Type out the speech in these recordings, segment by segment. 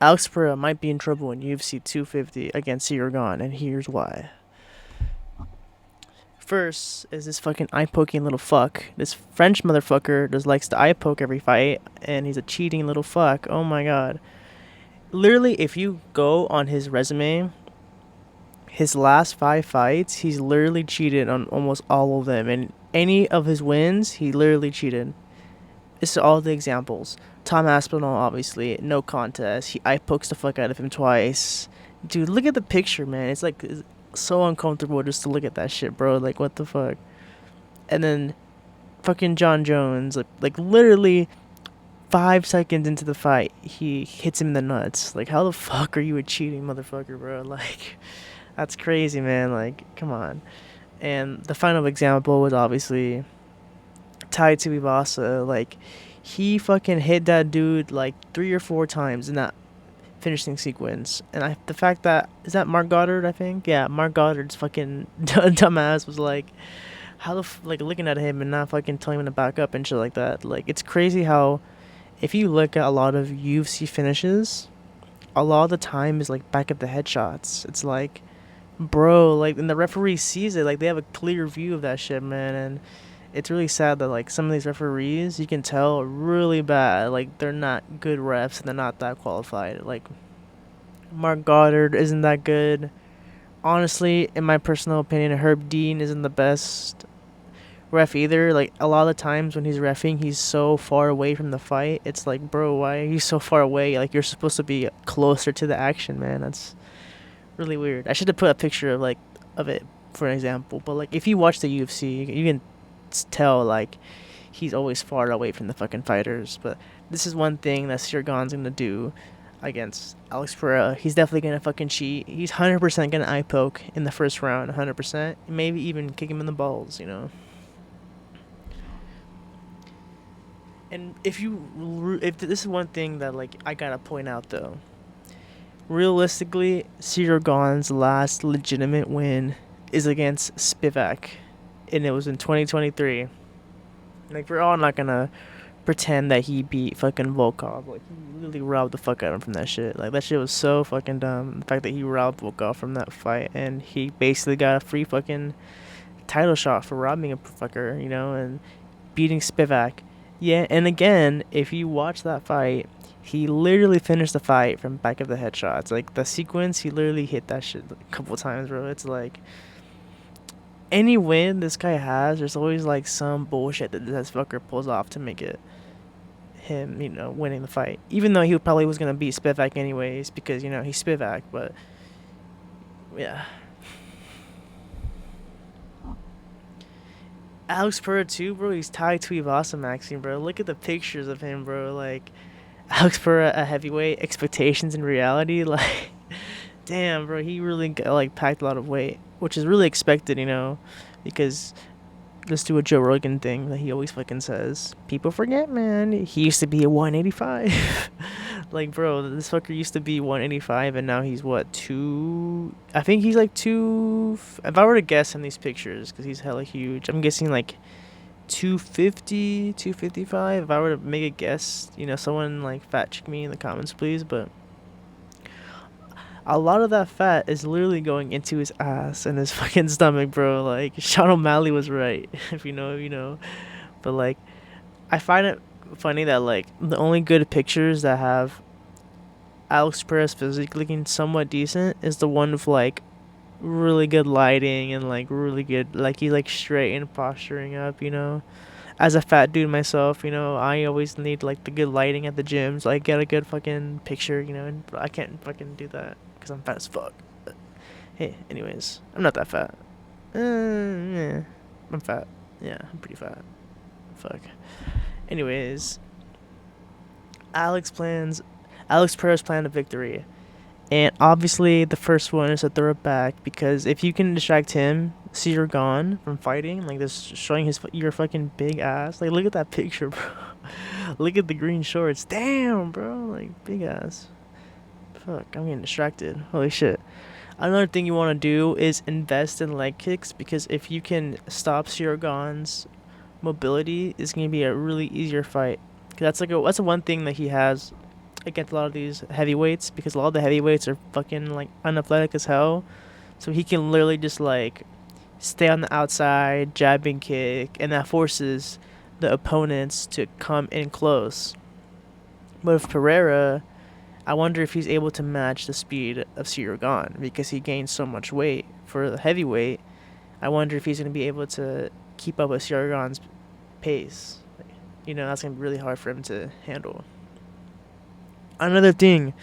Alex Pereira might be in trouble in UFC 250 against Ciryl Gane, and here's why. First is this fucking eye poking little fuck. This French motherfucker just likes to eye poke every fight, and he's a cheating little fuck. Oh my god. Literally, if you go on his resume, his last 5 fights, he's literally cheated on almost all of them. And any of his wins, he literally cheated. It's all the examples. Tom Aspinall, obviously, no contest. He eye pokes the fuck out of him twice. Dude, look at the picture, man. It's so uncomfortable just to look at that shit, bro. Like, what the fuck? And then fucking John Jones, like literally 5 seconds into the fight, he hits him in the nuts. Like, how the fuck are you a cheating motherfucker, bro? Like, that's crazy, man. Like, come on. And the final example was obviously Tai Tuivasa. Like, he fucking hit that dude like 3 or 4 times in that finishing sequence. And the fact that is that Mark Goddard, I think. Yeah, Mark Goddard's fucking dumbass was like, how like looking at him and not fucking telling him to back up and shit like that. Like, it's crazy how if you look at a lot of UFC finishes, a lot of the time is like back of the headshots. It's like, bro, like, and the referee sees it, like they have a clear view of that shit, man. And it's really sad that like some of these referees, you can tell, are really bad. Like, they're not good refs and they're not that qualified. Like, Mark Goddard isn't that good. Honestly, in my personal opinion, Herb Dean isn't the best ref either. Like, a lot of the times when he's refing, he's so far away from the fight. It's like, bro, why are you so far away? Like, you're supposed to be closer to the action, man. That's really weird. I should have put a picture of it for an example. But like, if you watch the UFC, you can tell like he's always far away from the fucking fighters. But this is one thing that Ciryl Gane's gonna do against Alex Pereira. He's definitely gonna fucking cheat. He's 100% gonna eye poke in the first round. 100%. Maybe even kick him in the balls. You know. And if this is one thing that like I gotta point out though, realistically, Ciryl Gane's last legitimate win is against Spivak, and it was in 2023. Like, we're all not gonna pretend that he beat fucking Volkov. Like, he literally robbed the fuck out of him from that shit. Like, that shit was so fucking dumb. The fact that he robbed Volkov from that fight, and he basically got a free fucking title shot for robbing a fucker, you know, and beating Spivak. Yeah, and again, if you watch that fight, he literally finished the fight from back of the headshots. Like, the sequence, he literally hit that shit a couple times, bro. It's like, any win this guy has, there's always like some bullshit that this fucker pulls off to make it him, winning the fight. Even though he probably was gonna beat Spivak anyways, because he's Spivak. But yeah, Alex Pereira too, bro. He's Tai Tuivasa maxing, bro. Look at the pictures of him, bro. Like, Alex Pereira, a heavyweight, expectations and reality, like. Damn, bro, he really like packed a lot of weight, which is really expected, because let's do a Joe Rogan thing that he always fucking says. People forget, man. He used to be a 185. Like, bro, this fucker used to be 185, and now he's what, two? I think he's like two. If I were to guess in these pictures, because he's hella huge, I'm guessing like 250, 255. If I were to make a guess, someone like fact check me in the comments, please. But a lot of that fat is literally going into his ass and his fucking stomach, bro. Like, Sean O'Malley was right. If you know, you know. But like, I find it funny that like the only good pictures that have Alex Perez physically looking somewhat decent is the one with like really good lighting and like really good, like, he's like straight and posturing up, As a fat dude myself, I always need like the good lighting at the gym, so I get a good fucking picture, and I can't fucking do that because I'm fat as fuck. But hey, anyways, I'm not that fat. Yeah, I'm fat. Yeah, I'm pretty fat. Fuck. Anyways, Alex Perez planned a victory. And obviously, the first one is to throw it back, because if you can distract him, Ciryl Gane, from fighting, like this, showing your fucking big ass. Like, look at that picture, bro. Look at the green shorts. Damn, bro. Like, big ass. Fuck, I'm getting distracted. Holy shit. Another thing you want to do is invest in leg kicks, because if you can stop Ciryl Gane's mobility, it's gonna be a really easier fight. Cause that's the one thing that he has against a lot of these heavyweights, because a lot of the heavyweights are fucking like unathletic as hell. So he can literally just like stay on the outside, jab and kick, and that forces the opponents to come in close. But with Pereira, I wonder if he's able to match the speed of Ciryl Gane, because he gained so much weight for the heavyweight. I wonder if he's going to be able to keep up with Ciryl Gane's pace. You know, that's going to be really hard for him to handle. Another thing,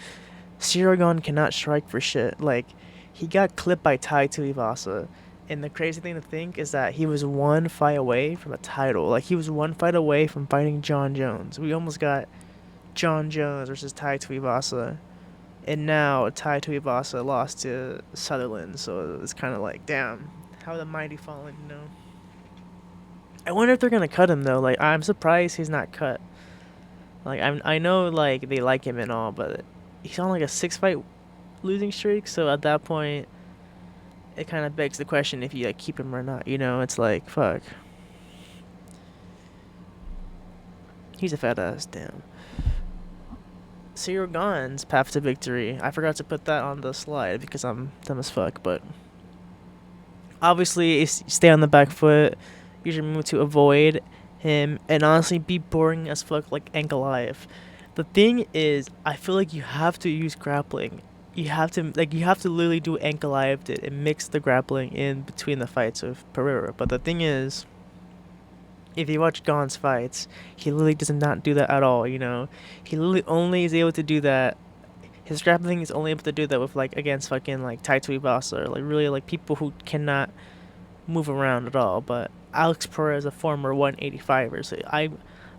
Ciryl Gane cannot strike for shit. Like, he got clipped by Tai Tuivasa. And the crazy thing to think is that he was one fight away from a title. Like, he was one fight away from fighting John Jones. We almost got John Jones versus Tai Tuivasa. And now Tai Tuivasa lost to Sutherland. So it's kind of like, damn, how the mighty fallen, you know? I wonder if they're going to cut him, though. Like, I'm surprised he's not cut. Like, I know, like, they like him and all, but he's on, like, a 6-fight losing streak. So at that point, it kind of begs the question if you, like, keep him or not. You know, it's like, fuck. He's a fat ass, damn. Ciryl Gane's path to victory. I forgot to put that on the slide because I'm dumb as fuck, but obviously, stay on the back foot. Use your move to avoid him, and honestly, be boring as fuck like Ankalaev. The thing is, I feel like you have to use grappling. You have to literally do what Ankalaev did and mix the grappling in between the fights of Pereira. But the thing is, if you watch Gane's fights, he literally does not do that at all, you know? He literally only is able to do that. His grappling is only able to do that with, like, against fucking, like, Tai Tuivasa, or, like, really, like, people who cannot move around at all. But Alex Pereira is a former 185er, so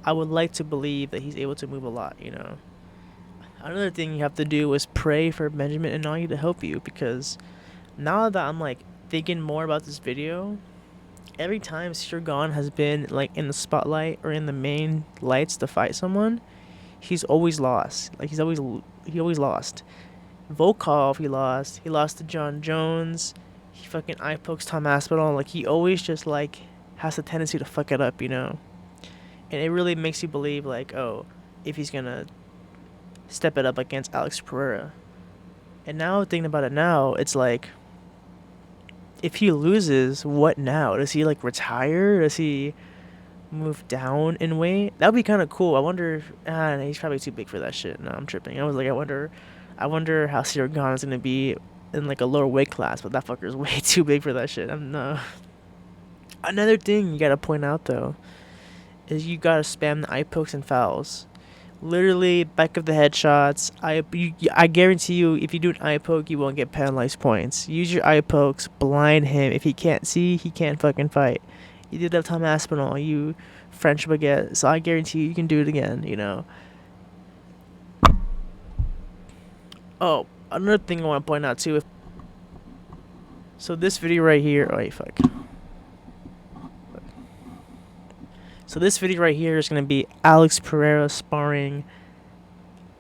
I would like to believe that he's able to move a lot, you know? Another thing you have to do is pray for Benjamin Inouye to help you, because now that I'm, like, thinking more about this video, every time Ciryl Gane has been, like, in the spotlight or in the main lights to fight someone, he's always lost. Like, he always lost. Volkov, he lost to John Jones. He fucking eye pokes Tom Aspinall. Like, he always just, like, has the tendency to fuck it up, you know? And it really makes you believe, like, oh, if he's gonna step it up against Alex Pereira. And now, thinking about it now, it's like, if he loses, what now? Does he, like, retire? Does he move down in weight? That would be kind of cool. I wonder if, he's probably too big for that shit. No, I'm tripping. I was like, I wonder how Ciryl Gane is gonna be in, like, a lower weight class, but that fucker's way too big for that shit. Another thing you gotta point out, though, is you gotta spam the eye pokes and fouls. Literally, back of the head shots. I guarantee you, if you do an eye poke, you won't get penalized points. Use your eye pokes, blind him. If he can't see, he can't fucking fight. You did that Tom Aspinall, you French baguette, so I guarantee you can do it again, you know. Oh, another thing I want to point out, too. So this video right here... Oh, wait, fuck. So this video right here is going to be Alex Pereira sparring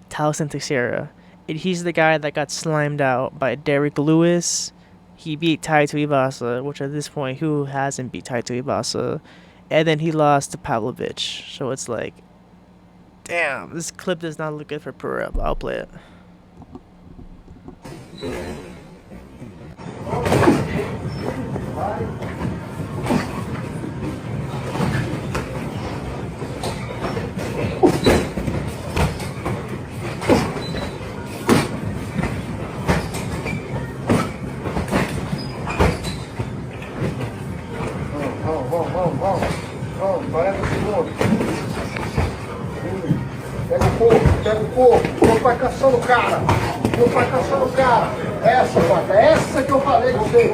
Taliesin Teixeira. And he's the guy that got slimed out by Derek Lewis. He beat Tai Tuivasa, which at this point, who hasn't beat Tai Tuivasa? And then he lost to Pavlovich. So it's like, damn, this clip does not look good for Pereira, but I'll play it. Vamos, 40 segundos. Pega o corpo. Não vai caçando o cara. Essa, Bota, essa que eu falei com você.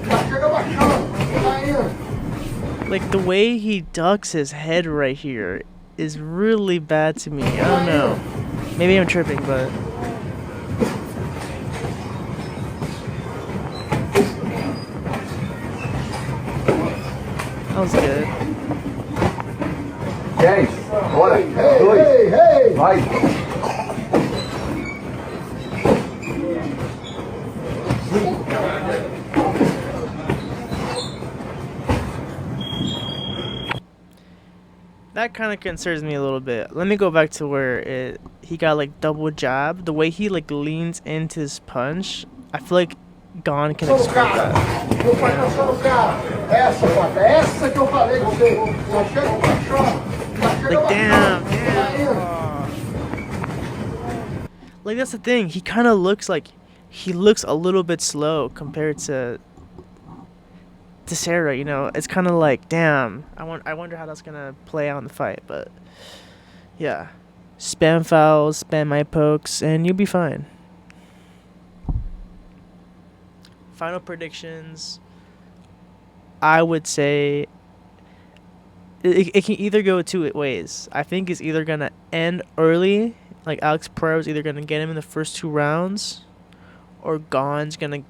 Já chega baixando. Tá indo. Like, the way he ducks his head right here is really bad to me. I don't know. Maybe I'm tripping, but... That was good. 10, bora, 2, vai. that kind of concerns me a little bit. Let me go back to where he got like double jab. The way he like leans into his punch, I feel like Gane can Só no exploit cara. that. Meu pai tá só no cara. Essa, papai. Essa que eu falei com você. Já chega baixando. Já chega Like damn, baixando. Tá damn. indo. Like that's the thing. He kind of looks like he looks a little bit slow compared to Sarah. You know, it's kind of like damn. I wonder how that's gonna play out in the fight. But yeah, spam fouls, spam eye pokes, and you'll be fine. Final predictions. I would say it can either go two ways. I think it's either gonna end early, like Alex Pereira's either gonna get him in the first 2 rounds, or Gane's gonna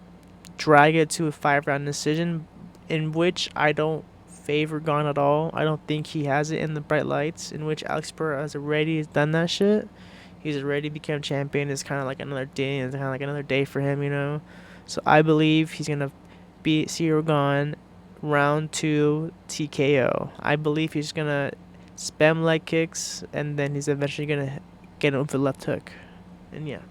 drag it to a 5 round decision, in which I don't favor Gane at all. I don't think he has it in the bright lights, in which Alex Pereira has already done that shit. He's already become champion. It's kind of like another day. It's kind of like another day for him, you know. So I believe he's gonna beat Ciryl Gane round 2 TKO. I believe he's gonna spam leg kicks, and then he's eventually gonna get him with the left hook. And yeah.